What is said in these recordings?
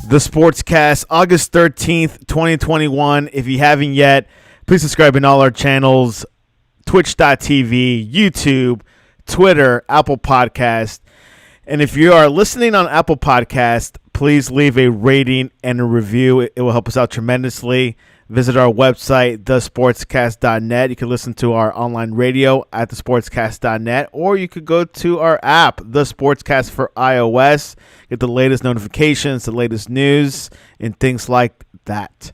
The Sportscast, August 13th, 2021. If you haven't yet, please subscribe in all our channels, twitch.tv, YouTube, Twitter, Apple Podcast. And if you are listening on Apple Podcast, please leave a rating and a review. It will help us out tremendously. Visit our website, thesportscast.net. You can listen to our online radio at thesportscast.net, or you could go to our app, The Sportscast for iOS. Get the latest notifications, the latest news, and things like that.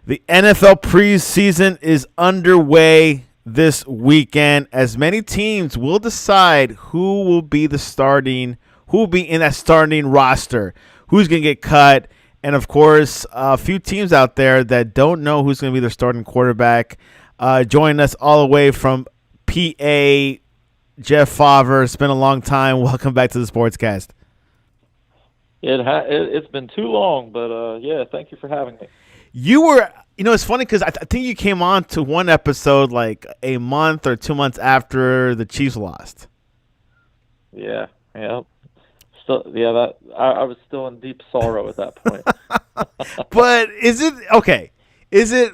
The NFL preseason is underway this weekend, as many teams will decide who will be in that starting roster, who's going to get cut. And, of course, a few teams out there that don't know who's going to be their starting quarterback. Joining us all the way from PA, Jeff Favre. It's been a long time. Welcome back to the Sportscast. It's been too long, but, yeah, thank you for having me. It's funny because I think you came on to one episode like a month or 2 months after the Chiefs lost. Yeah. I was still in deep sorrow at that point. But is it okay? Is it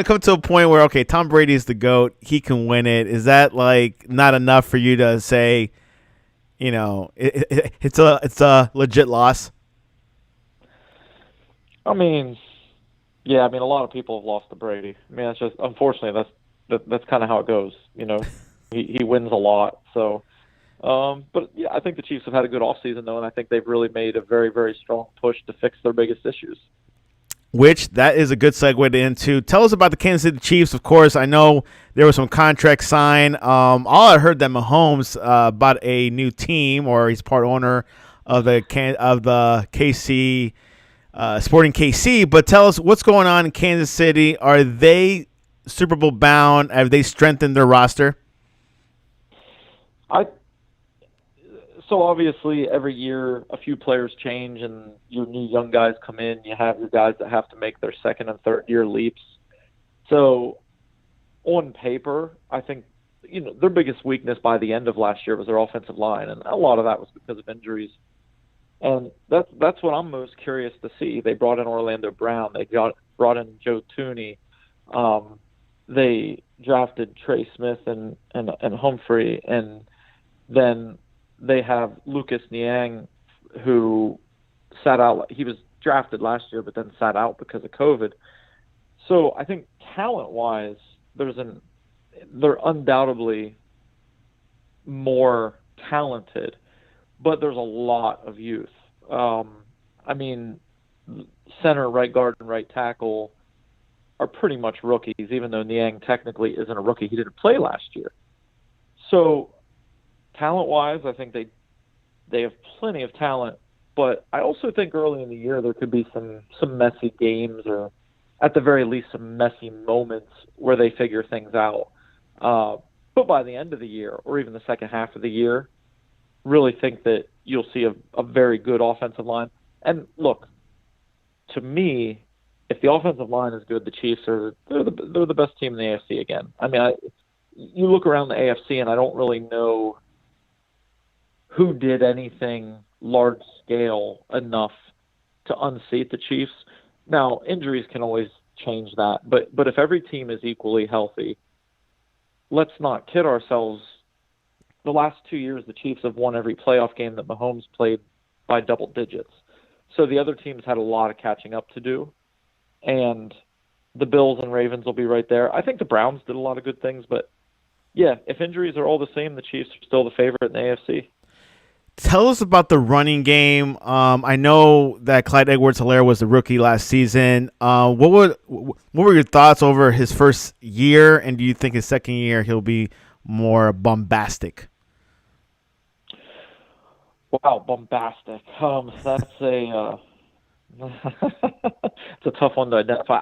come to a point where Tom Brady is the GOAT, he can win it? Is that like not enough for you to say, it's a legit loss? I mean, yeah. A lot of people have lost to Brady. That's just unfortunately that's kind of how it goes. He wins a lot, so. But yeah, I think the Chiefs have had a good offseason, though, and I think they've really made a very, very strong push to fix their biggest issues. Which, that is a good segue into. Tell us about the Kansas City Chiefs. Of course, I know there was some contract signed. All I heard that Mahomes bought a new team, or he's part owner of the KC Sporting KC. But tell us what's going on in Kansas City. Are they Super Bowl bound? Have they strengthened their roster? So obviously every year a few players change and your new young guys come in. You have your guys that have to make their second and third year leaps. So on paper, I think their biggest weakness by the end of last year was their offensive line, and a lot of that was because of injuries. And that's what I'm most curious to see. They brought in Orlando Brown. They brought in Joe Thuney. They drafted Trey Smith and Humphrey, and then they have Lucas Niang, who sat out. He was drafted last year, but then sat out because of COVID. So I think talent-wise, they're undoubtedly more talented, but there's a lot of youth. Center, right guard, and right tackle are pretty much rookies, even though Niang technically isn't a rookie. He didn't play last year. So talent-wise, I think they have plenty of talent, but I also think early in the year there could be some messy games, or at the very least some messy moments where they figure things out. But by the end of the year, or even the second half of the year, really think that you'll see a very good offensive line. And look, to me, if the offensive line is good, the Chiefs they're the best team in the AFC again. You look around the AFC, and I don't really know who did anything large scale enough to unseat the Chiefs. Now, injuries can always change that, but if every team is equally healthy, let's not kid ourselves. The last 2 years, the Chiefs have won every playoff game that Mahomes played by double digits. So the other teams had a lot of catching up to do, and the Bills and Ravens will be right there. I think the Browns did a lot of good things, but yeah, if injuries are all the same, the Chiefs are still the favorite in the AFC. Tell us about the running game. I know that Clyde Edwards-Helaire was the rookie last season. What were your thoughts over his first year, and do you think his second year he'll be more bombastic? Wow, bombastic. That's it's a tough one to identify.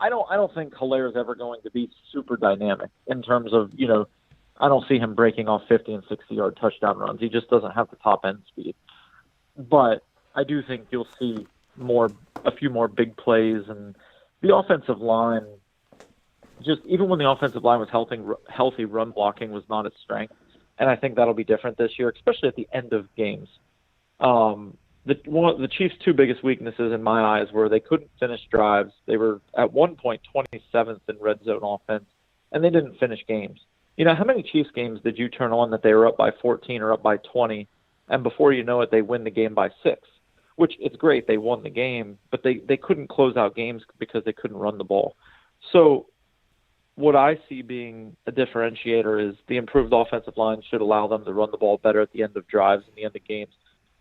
I don't think Hilaire is ever going to be super dynamic in terms of I don't see him breaking off 50 and 60-yard touchdown runs. He just doesn't have the top end speed. But I do think you'll see a few more big plays, and the offensive line. Just even when the offensive line was healthy, run blocking was not its strength, and I think that'll be different this year, especially at the end of games. the Chiefs' two biggest weaknesses in my eyes were they couldn't finish drives. They were at one point 27th in red zone offense, and they didn't finish games. You know, how many Chiefs games did you turn on that they were up by 14 or up by 20, and before you know it, they win the game by 6? Which, it's great, they won the game, but they couldn't close out games because they couldn't run the ball. So what I see being a differentiator is the improved offensive line should allow them to run the ball better at the end of drives and the end of games.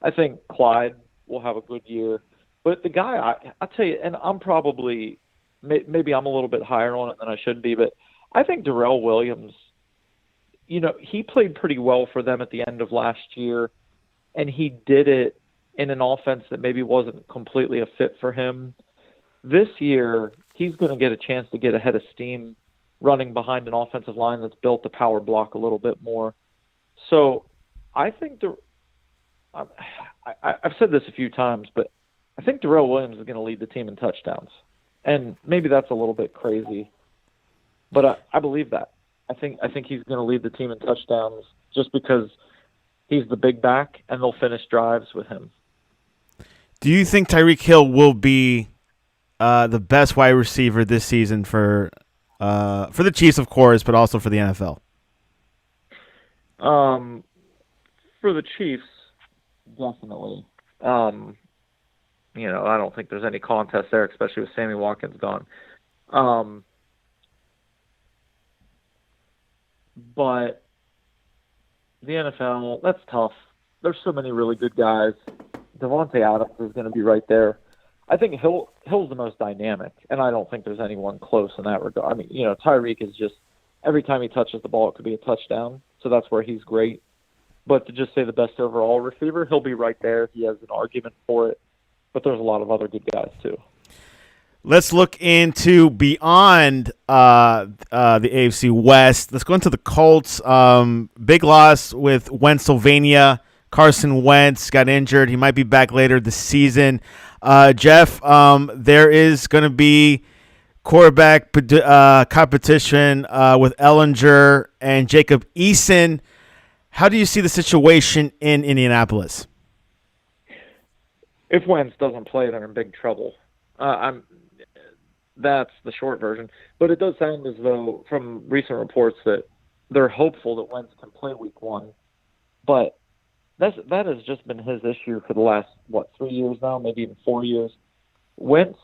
I think Clyde will have a good year. But the guy, I tell you, and I'm probably, maybe I'm a little bit higher on it than I should be, but I think Darrell Williams, you know, he played pretty well for them at the end of last year, and he did it in an offense that maybe wasn't completely a fit for him. This year, he's going to get a chance to get ahead of steam running behind an offensive line that's built to power block a little bit more. So I think I've said this a few times, but I think Darrell Williams is going to lead the team in touchdowns. And maybe that's a little bit crazy, but I believe that. I think he's going to lead the team in touchdowns just because he's the big back, and they'll finish drives with him. Do you think Tyreek Hill will be the best wide receiver this season for the Chiefs, of course, but also for the NFL? For the Chiefs, definitely. You know, I don't think there's any contest there, especially with Sammy Watkins gone. But the NFL, that's tough. There's so many really good guys. Devontae Adams is going to be right there. I think Hill's the most dynamic, and I don't think there's anyone close in that regard. I mean, you know, Tyreek is just, every time he touches the ball, it could be a touchdown, so that's where he's great. But to just say the best overall receiver, he'll be right there. He has an argument for it, but there's a lot of other good guys too. Let's look into beyond the AFC West. Let's go into the Colts. Big loss with Pennsylvania. Carson Wentz got injured. He might be back later this season. Jeff, there is going to be quarterback competition with Ellinger and Jacob Eason. How do you see the situation in Indianapolis? If Wentz doesn't play, they're in big trouble. That's the short version. But it does sound as though, from recent reports, that they're hopeful that Wentz can play week 1. But that has just been his issue for the last, 3 years now, maybe even 4 years. Wentz,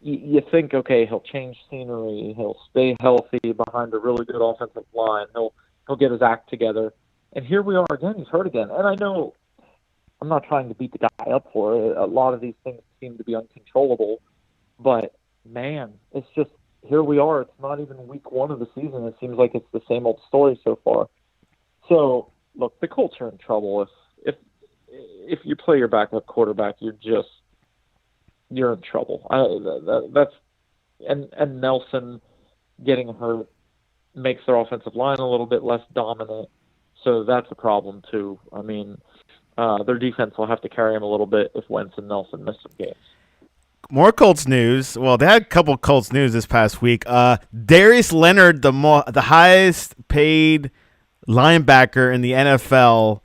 you think, okay, he'll change scenery, he'll stay healthy behind a really good offensive line, he'll get his act together. And here we are again, he's hurt again. And I know I'm not trying to beat the guy up for it. A lot of these things seem to be uncontrollable. But, man, it's just, here we are. It's not even week 1 of the season. It seems like it's the same old story so far. So, look, the Colts are in trouble. If you play your backup quarterback, you're in trouble. And Nelson getting hurt makes their offensive line a little bit less dominant. So that's a problem too. I mean, their defense will have to carry him a little bit if Wentz and Nelson miss some games. More Colts news. Well, they had a couple Colts news this past week. Darius Leonard, the highest paid linebacker in the NFL,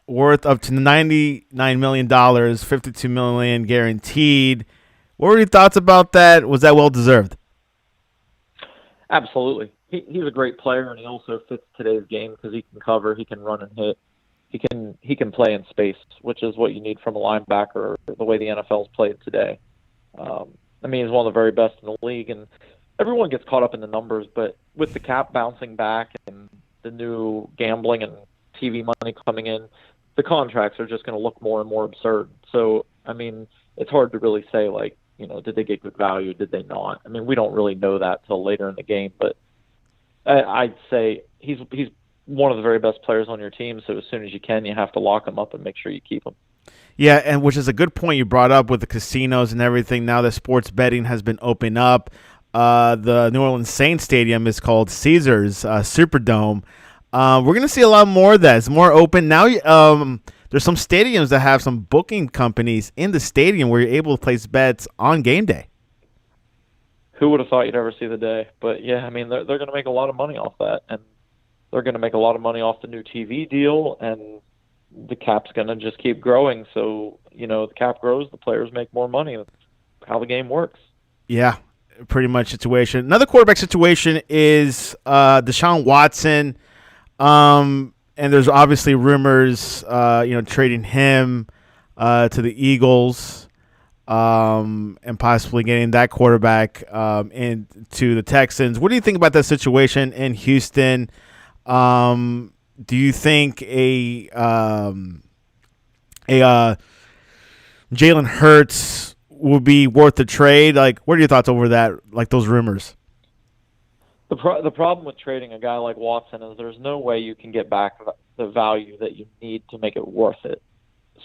worth up to $99 million, $52 million guaranteed. What were your thoughts about that? Was that well deserved? Absolutely. He's a great player, and he also fits today's game because he can cover, he can run and hit, he can play in space, which is what you need from a linebacker. The way the NFL's played today. I mean, he's one of the very best in the league, and everyone gets caught up in the numbers. But with the cap bouncing back and the new gambling and TV money coming in, the contracts are just going to look more and more absurd. So, I mean, it's hard to really say, like, you know, did they get good value? Did they not? I mean, we don't really know that till later in the game, but I'd say he's one of the very best players on your team. So as soon as you can, you have to lock him up and make sure you keep him. Yeah, and which is a good point you brought up with the casinos and everything. Now that sports betting has been opened up, the New Orleans Saints Stadium is called Caesars Superdome. We're going to see a lot more of that. It's more open. Now there's some stadiums that have some booking companies in the stadium where you're able to place bets on game day. Who would have thought you'd ever see the day? But, yeah, I mean, they're going to make a lot of money off that. And they're going to make a lot of money off the new TV deal. And the cap's going to just keep growing. So, the cap grows, the players make more money. That's how the game works. Yeah, pretty much situation. Another quarterback situation is Deshaun Watson. And there's obviously rumors, trading him to the Eagles, and possibly getting that quarterback into the Texans. What do you think about that situation in Houston? Do you think a Jalen Hurts would be worth the trade? Like, what are your thoughts over that? Like those rumors. The problem with trading a guy like Watson is there's no way you can get back the value that you need to make it worth it.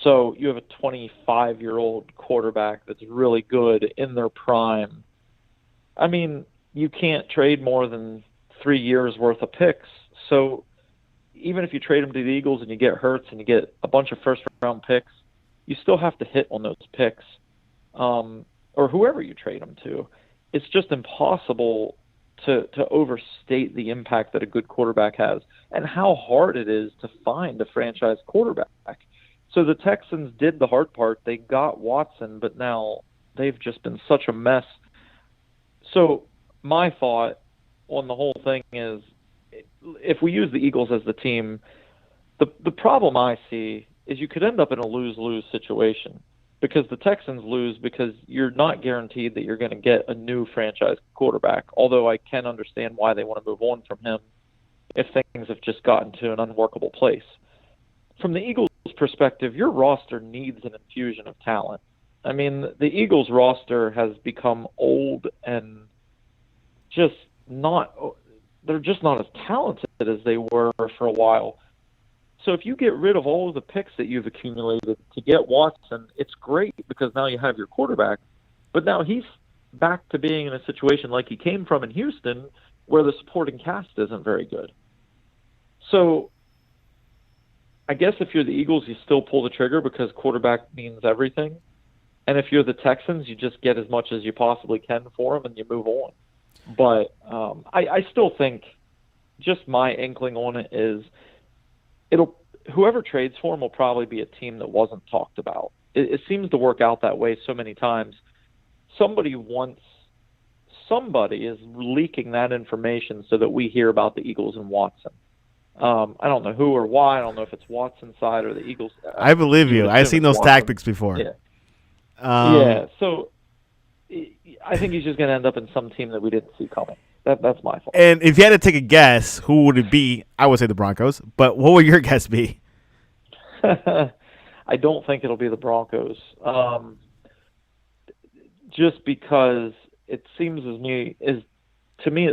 So you have a 25-year-old quarterback that's really good in their prime. I mean, you can't trade more than 3 years worth of picks. So even if you trade him to the Eagles and you get Hurts and you get a bunch of first-round picks, you still have to hit on those picks, or whoever you trade them to. It's just impossible to overstate the impact that a good quarterback has and how hard it is to find a franchise quarterback. So the Texans did the hard part. They got Watson, but now they've just been such a mess. So my thought on the whole thing is, if we use the Eagles as the team, the problem I see is you could end up in a lose-lose situation, because the Texans lose because you're not guaranteed that you're going to get a new franchise quarterback, although I can understand why they want to move on from him if things have just gotten to an unworkable place. From the Eagles' perspective, your roster needs an infusion of talent. I mean, the Eagles' roster has become old and they're just not as talented as they were for a while. So if you get rid of all of the picks that you've accumulated to get Watson, it's great because now you have your quarterback. But now he's back to being in a situation like he came from in Houston, where the supporting cast isn't very good. So I guess if you're the Eagles, you still pull the trigger because quarterback means everything. And if you're the Texans, you just get as much as you possibly can for them and you move on. But I still think, just my inkling on it is, whoever trades for him will probably be a team that wasn't talked about. It seems to work out that way so many times. Somebody is leaking that information so that we hear about the Eagles and Watson. I don't know who or why. I don't know if it's Watson's side or the Eagles. I believe you. I've seen those tactics before. Yeah. Yeah. So I think he's just going to end up in some team that we didn't see coming. That's my fault. And if you had to take a guess, who would it be? I would say the Broncos. But what would your guess be? I don't think it'll be the Broncos. Just because it seems to me it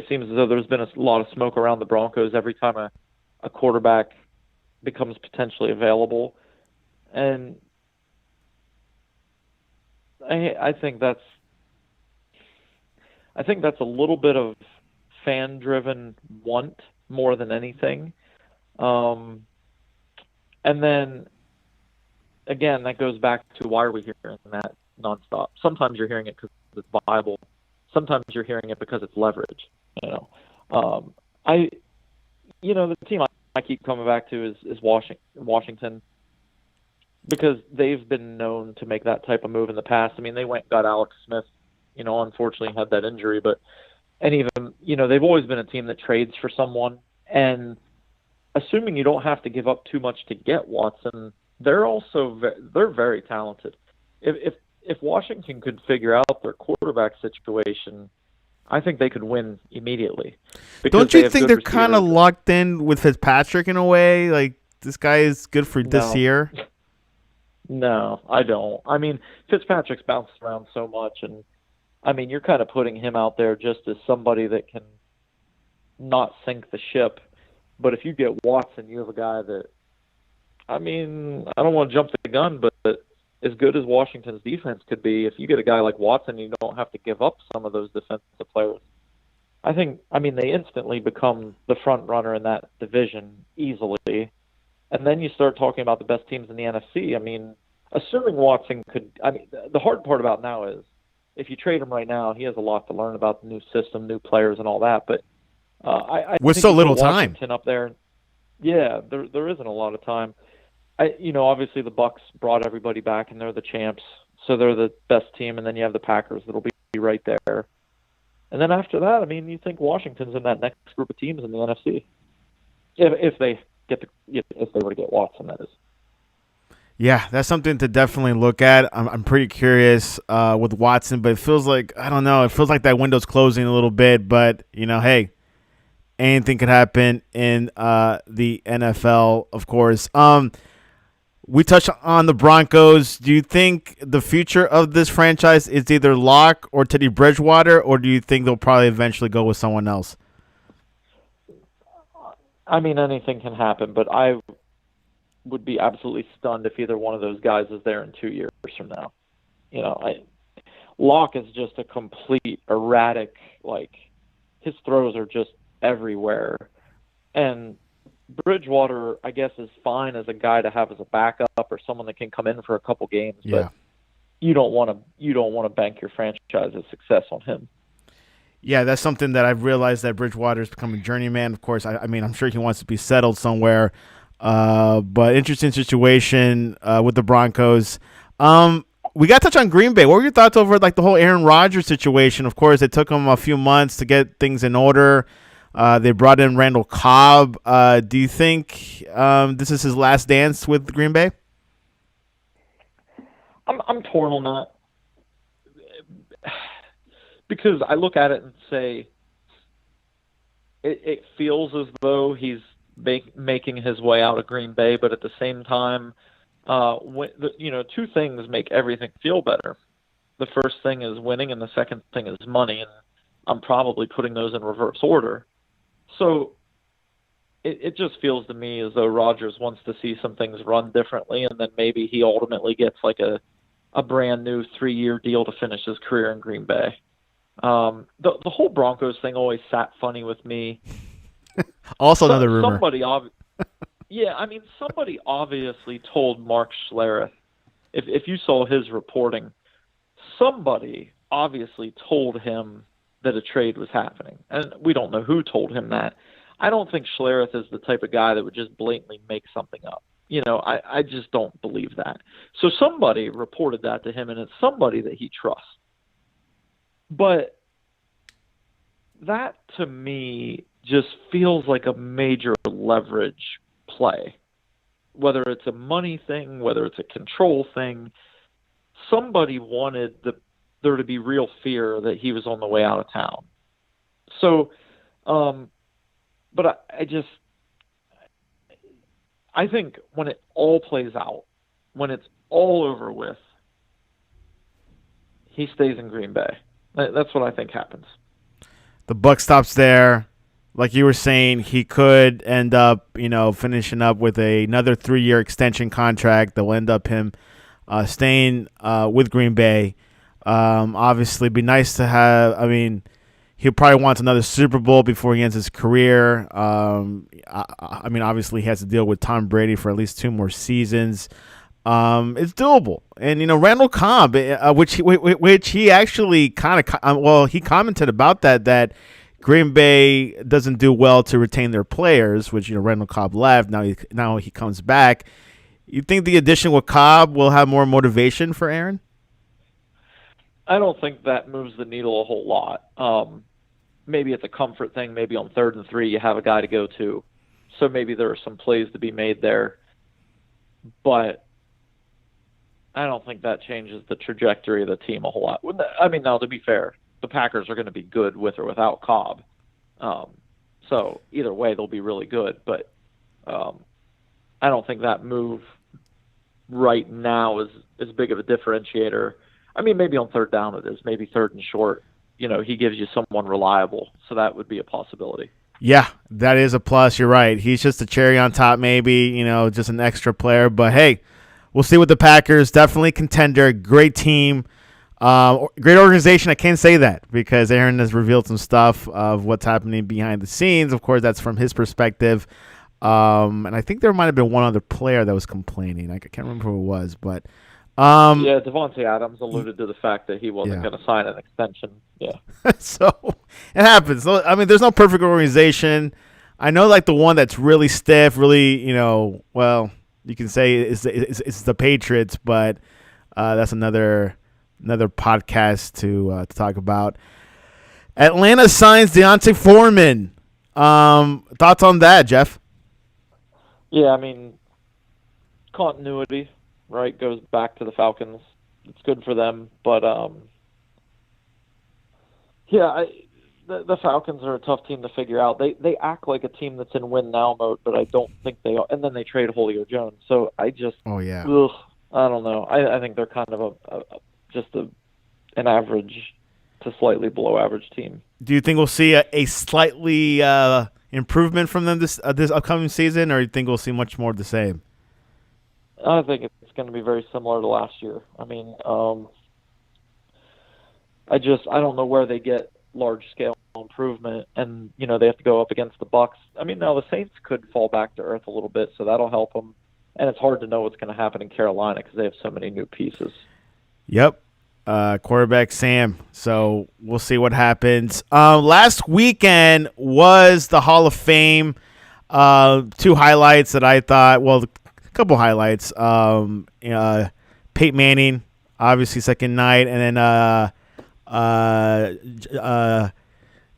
seems as though there's been a lot of smoke around the Broncos every time a quarterback becomes potentially available. And I think that's a little bit of fan-driven want more than anything. And then, again, that goes back to why are we hearing that nonstop? Sometimes you're hearing it because it's viable. Sometimes you're hearing it because it's leverage. The team I keep coming back to is Washington, because they've been known to make that type of move in the past. I mean, they went and got Alex Smith, unfortunately had that injury, and even, they've always been a team that trades for someone, and assuming you don't have to give up too much to get Watson, they're very talented. If Washington could figure out their quarterback situation, I think they could win immediately. Don't you think they're kind of locked in with Fitzpatrick in a way? Like, this guy is good for this year? No, I don't. I mean, Fitzpatrick's bounced around so much, and I mean, you're kind of putting him out there just as somebody that can not sink the ship. But if you get Watson, you have a guy that, I mean, I don't want to jump the gun, but as good as Washington's defense could be, if you get a guy like Watson, you don't have to give up some of those defensive players. They instantly become the front runner in that division easily. And then you start talking about the best teams in the NFC. I mean, assuming Watson the hard part about now is, if you trade him right now, he has a lot to learn about the new system, new players, and all that. But I with think so little time up there, yeah, there isn't a lot of time. Obviously the Bucks brought everybody back, and they're the champs, so they're the best team. And then you have the Packers that'll be right there. And then after that, I mean, you think Washington's in that next group of teams in the NFC, if they were to get Watson, that is. Yeah, that's something to definitely look at. I'm pretty curious with Watson, but it feels like, I don't know, it feels like that window's closing a little bit. But, hey, anything could happen in the NFL, of course. We touched on the Broncos. Do you think the future of this franchise is either Locke or Teddy Bridgewater, or do you think they'll probably eventually go with someone else? I mean, anything can happen, but I would be absolutely stunned if either one of those guys is there in 2 years from now. Locke is just a complete erratic, his throws are just everywhere. And Bridgewater, I guess, is fine as a guy to have as a backup or someone that can come in for a couple games, but you don't want to bank your franchise's success on him. Yeah, that's something that I've realized, that Bridgewater's become a journeyman. Of course, I mean, I'm sure he wants to be settled somewhere. But interesting situation with the Broncos. We got to touch on Green Bay. What were your thoughts over the whole Aaron Rodgers situation? Of course, it took him a few months to get things in order. They brought in Randall Cobb. Do you think this is his last dance with Green Bay? I'm torn on that, because I look at it and say it feels as though he's making his way out of Green Bay, but at the same time, two things make everything feel better. The first thing is winning, and the second thing is money, and I'm probably putting those in reverse order. So it just feels to me as though Rodgers wants to see some things run differently, and then maybe he ultimately gets a brand new 3-year deal to finish his career in Green Bay. The whole Broncos thing always sat funny with me. Also, another rumor. Somebody obviously told Mark Schlereth. If you saw his reporting, somebody obviously told him that a trade was happening, and we don't know who told him that. I don't think Schlereth is the type of guy that would just blatantly make something up. I just don't believe that. So somebody reported that to him, and it's somebody that he trusts. But that, to me, just feels like a major leverage play. Whether it's a money thing, whether it's a control thing, somebody wanted there to be real fear that he was on the way out of town. So, but I think when it all plays out, when it's all over with, he stays in Green Bay. That's what I think happens. The buck stops there. Like you were saying, he could end up, finishing up with another 3-year extension contract that will end up him staying with Green Bay. Obviously, it'd be nice to have. I mean, he probably wants another Super Bowl before he ends his career. Obviously, he has to deal with Tom Brady for at least 2 more seasons. It's doable. And, Randall Cobb, which he actually he commented about that Green Bay doesn't do well to retain their players, which, Randall Cobb left. Now he comes back. You think the addition with Cobb will have more motivation for Aaron? I don't think that moves the needle a whole lot. Maybe it's a comfort thing. Maybe on 3rd and 3, you have a guy to go to. So maybe there are some plays to be made there. But I don't think that changes the trajectory of the team a whole lot. Now, to be fair, the Packers are going to be good with or without Cobb. So either way, they'll be really good. But I don't think that move right now is as big of a differentiator. Maybe on 3rd down it is. Maybe 3rd and short. He gives you someone reliable. So that would be a possibility. Yeah, that is a plus. You're right. He's just a cherry on top, maybe, just an extra player. But, hey, we'll see with the Packers. Definitely contender. Great team. Great organization. I can't say that because Aaron has revealed some stuff of what's happening behind the scenes. Of course, that's from his perspective. And I think there might have been one other player that was complaining. I can't remember who it was, but Devontae Adams alluded to the fact that he wasn't going to sign an extension. Yeah. So it happens. There's no perfect organization. I know, the one that's really stiff, really, you can say it's the Patriots, but that's another podcast to talk about. Atlanta signs Deontay Foreman. Thoughts on that, Jeff? Yeah, I mean, continuity, right, goes back to the Falcons. It's good for them, but the Falcons are a tough team to figure out. They act like a team that's in win now mode, but I don't think they are. And then they trade Julio Jones, so I just I don't know. I think they're kind of an average to slightly below average team. Do you think we'll see a slightly improvement from them this upcoming season, or do you think we'll see much more of the same? I think it's going to be very similar to last year. I mean, I don't know where they get large scale improvement, and they have to go up against the Bucs. I mean, now the Saints could fall back to earth a little bit, so that'll help them. And it's hard to know what's going to happen in Carolina because they have so many new pieces. Yep. Quarterback Sam. So we'll see what happens. Last weekend was the Hall of Fame. Two highlights that I thought, a couple highlights. Peyton Manning, obviously second night, and then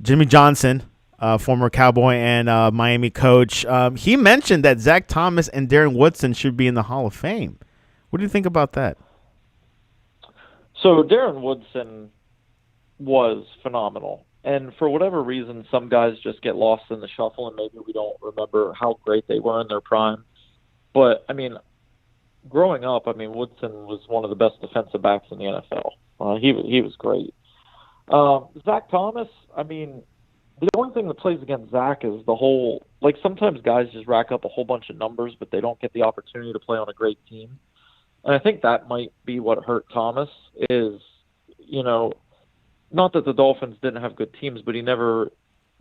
Jimmy Johnson, former Cowboy and Miami coach. He mentioned that Zach Thomas and Darren Woodson should be in the Hall of Fame. What do you think about that? So Darren Woodson was phenomenal. And for whatever reason, some guys just get lost in the shuffle, and maybe we don't remember how great they were in their prime. But, I mean, growing up, Woodson was one of the best defensive backs in the NFL. He was great. Zach Thomas, the only thing that plays against Zach is the whole – sometimes guys just rack up a whole bunch of numbers, but they don't get the opportunity to play on a great team. And I think that might be what hurt Thomas is, not that the Dolphins didn't have good teams, but he never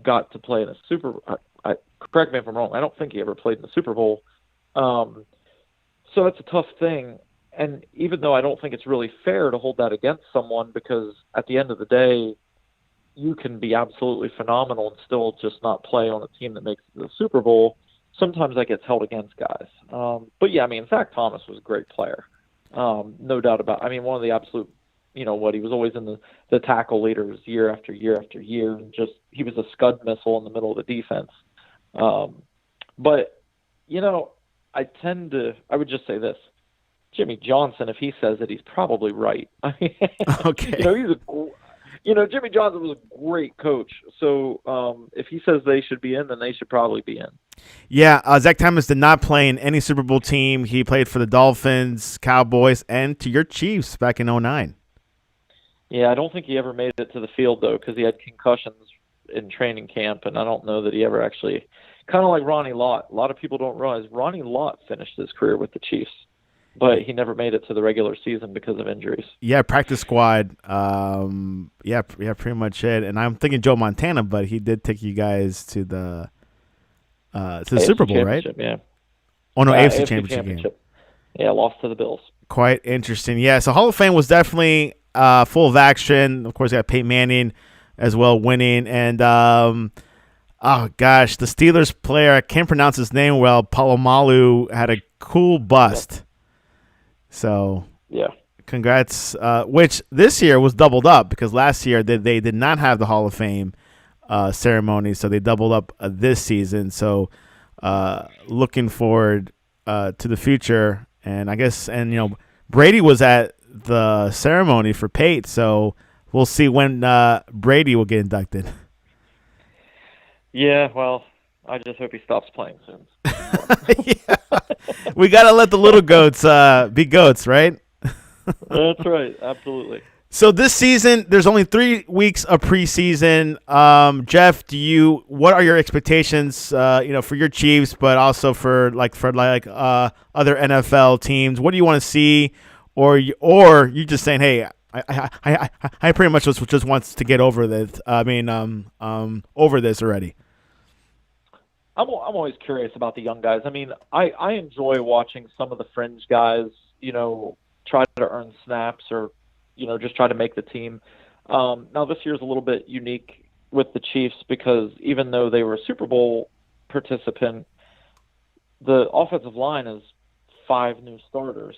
got to play in a Super correct me if I'm wrong. I don't think he ever played in the Super Bowl. So that's a tough thing. And even though I don't think it's really fair to hold that against someone, because at the end of the day, you can be absolutely phenomenal and still just not play on a team that makes the Super Bowl. Sometimes that gets held against guys. But yeah, Zach Thomas was a great player. No doubt about it. One of the absolute, he was always in the tackle leaders year after year after year. And he was a scud missile in the middle of the defense. But, I would just say this. Jimmy Johnson, if he says it, he's probably right. Okay. Jimmy Johnson was a great coach. So if he says they should be in, then they should probably be in. Yeah, Zach Thomas did not play in any Super Bowl team. He played for the Dolphins, Cowboys, and to your Chiefs back in 2009. Yeah, I don't think he ever made it to the field, though, because he had concussions in training camp, and I don't know that he ever actually – kind of like Ronnie Lott. A lot of people don't realize Ronnie Lott finished his career with the Chiefs, but he never made it to the regular season because of injuries. Yeah, practice squad. Yeah, pretty much it. And I'm thinking Joe Montana, but he did take you guys to the Super Bowl, right? Yeah. Oh no, AFC Championship game. Yeah, lost to the Bills. Quite interesting. Yeah, so Hall of Fame was definitely full of action. Of course, you got Peyton Manning as well winning, and the Steelers player, I can't pronounce his name well, Palomalu, had a cool bust. Yeah. So yeah, congrats. Which this year was doubled up because last year they did not have the Hall of Fame ceremony, so they doubled up this season. So looking forward to the future, and I guess Brady was at the ceremony for Pate, so we'll see when Brady will get inducted. Yeah, well, I just hope he stops playing soon. Yeah. We got to let the little goats be goats, right? That's right. Absolutely. So this season, there's only 3 weeks of preseason. Jeff, what are your expectations, for your Chiefs, but also for other NFL teams? What do you want to see? Or you just saying, hey, I pretty much just wants to get over this. Over this already. I'm always curious about the young guys. I enjoy watching some of the fringe guys, try to earn snaps or, just try to make the team. Now this year's a little bit unique with the Chiefs because even though they were a Super Bowl participant, the offensive line is 5 new starters.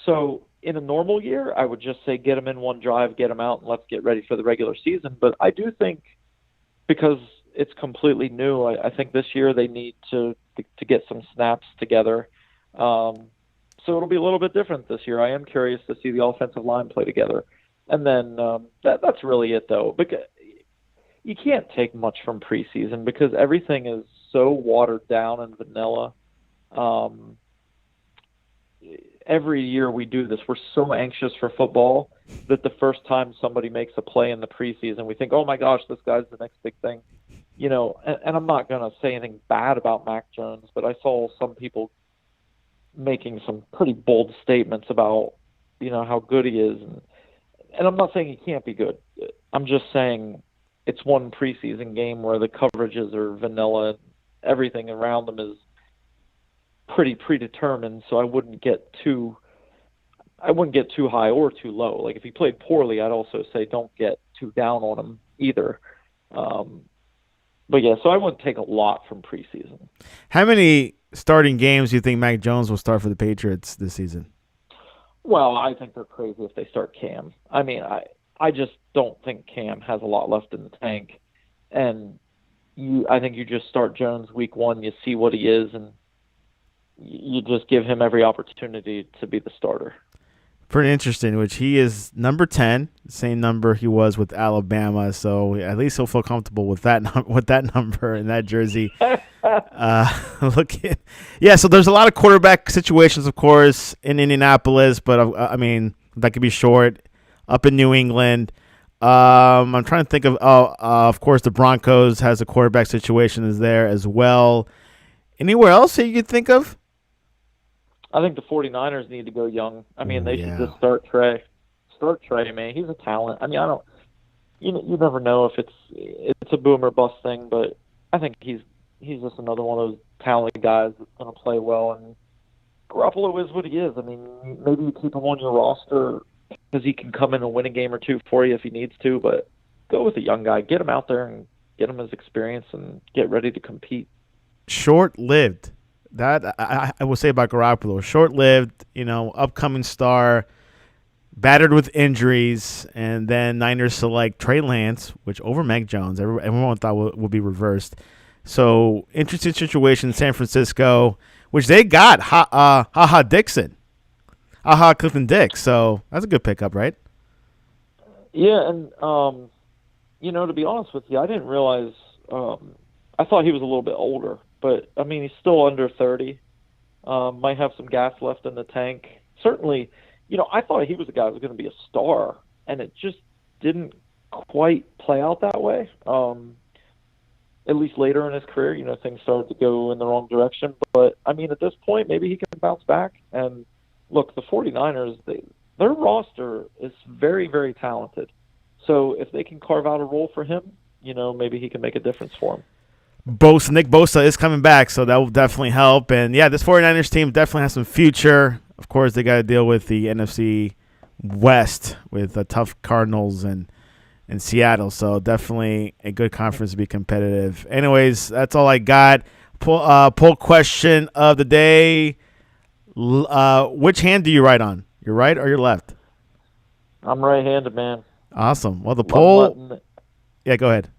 So in a normal year, I would just say get them in one drive, get them out, and let's get ready for the regular season. But I do think because it's completely new, I think this year they need to get some snaps together. So it'll be a little bit different this year. I am curious to see the offensive line play together. And then that's really it, though. Because you can't take much from preseason because everything is so watered down and vanilla. Every year we do this, we're so anxious for football that the first time somebody makes a play in the preseason, we think, oh my gosh, this guy's the next big thing. You know, and I'm not going to say anything bad about Mac Jones, but I saw some people making some pretty bold statements about, you know, how good he is. And I'm not saying he can't be good. I'm just saying it's one preseason game where the coverages are vanilla and everything around them is pretty predetermined, so I wouldn't get too high or too low. Like if he played poorly, I'd also say don't get too down on him either. But yeah, so I wouldn't take a lot from preseason. How many starting games do you think Mac Jones will start for the Patriots this season? Well, I think they're crazy if they start Cam. I mean, I just don't think Cam has a lot left in the tank. And I think you just start Jones week 1, you see what he is, and you just give him every opportunity to be the starter. Pretty interesting, which he is number 10, same number he was with Alabama, so at least he'll feel comfortable with that number and that jersey. So there's a lot of quarterback situations, of course, in Indianapolis, but I mean that could be short. Up in New England, I'm trying to think of course, the Broncos has a quarterback situation is there as well. Anywhere else that you could think of? I think the 49ers need to go young. I mean, they should just start Trey. Start Trey, man. He's a talent. I mean, you never know if it's a boom or bust thing, but I think he's just another one of those talented guys that's going to play well. And Garoppolo is what he is. I mean, maybe you keep him on your roster because he can come in and win a game or two for you if he needs to, but go with a young guy. Get him out there and get him his experience and get ready to compete. Short-lived. That I will say about Garoppolo. Short-lived, upcoming star, battered with injuries, and then Niners select Trey Lance, which over Mac Jones. Everyone thought would be reversed. So, interesting situation in San Francisco, which they got Clifton Dix. So, that's a good pickup, right? Yeah, and, to be honest with you, I didn't realize I thought he was a little bit older. But, I mean, he's still under 30. Might have some gas left in the tank. Certainly, I thought he was a guy who was going to be a star, and it just didn't quite play out that way. At least later in his career, things started to go in the wrong direction. But, I mean, at this point, maybe he can bounce back. And, look, the 49ers, their roster is very, very talented. So if they can carve out a role for him, maybe he can make a difference for him. Nick Bosa is coming back, so that will definitely help. And, yeah, this 49ers team definitely has some future. Of course, they got to deal with the NFC West with the tough Cardinals and Seattle. So definitely a good conference to be competitive. Anyways, that's all I got. Poll question of the day. Which hand do you write on? Your right or your left? I'm right-handed, man. Awesome. Well, the poll. Yeah, go ahead.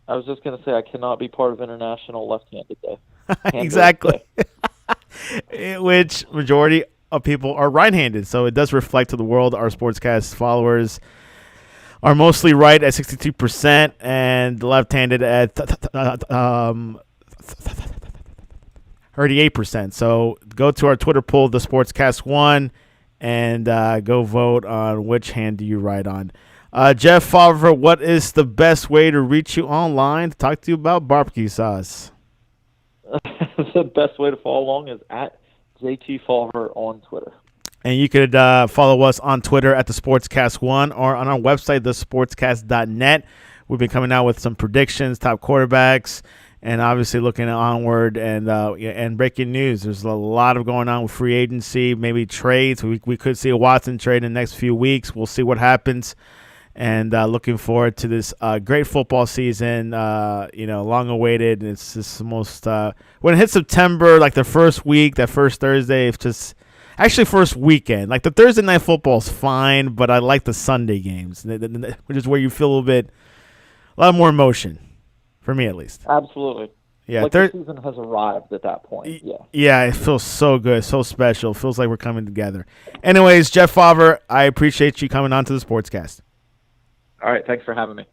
I was just going to say I cannot be part of International Left-Handed Day. Exactly. Which majority of people are right-handed. So it does reflect to the world. Our Sportscast followers are mostly right at 62% and left-handed at 38%. So go to our Twitter poll, the Sportscast1, and go vote on which hand do you write on. Jeff Favre, what is the best way to reach you online to talk to you about barbecue sauce? The best way to follow along is at JT Favre on Twitter. And you could follow us on Twitter at the Sportscast1 or on our website, thesportscast.net. We've been coming out with some predictions, top quarterbacks, and obviously looking onward and breaking news. There's a lot of going on with free agency, maybe trades. We could see a Watson trade in the next few weeks. We'll see what happens. and looking forward to this great football season. Long awaited. It's just the most when it hits September, like the first week, that first Thursday, it's just actually first weekend. Like the Thursday night football is fine, but I like the Sunday games, which is where you feel a lot more emotion, for me at least. Absolutely. Yeah, the season has arrived at that point. Yeah, it feels so good, so special. It feels like we're coming together. Anyways, Jeff Favre, I appreciate you coming on to the Sportscast. All right, thanks for having me.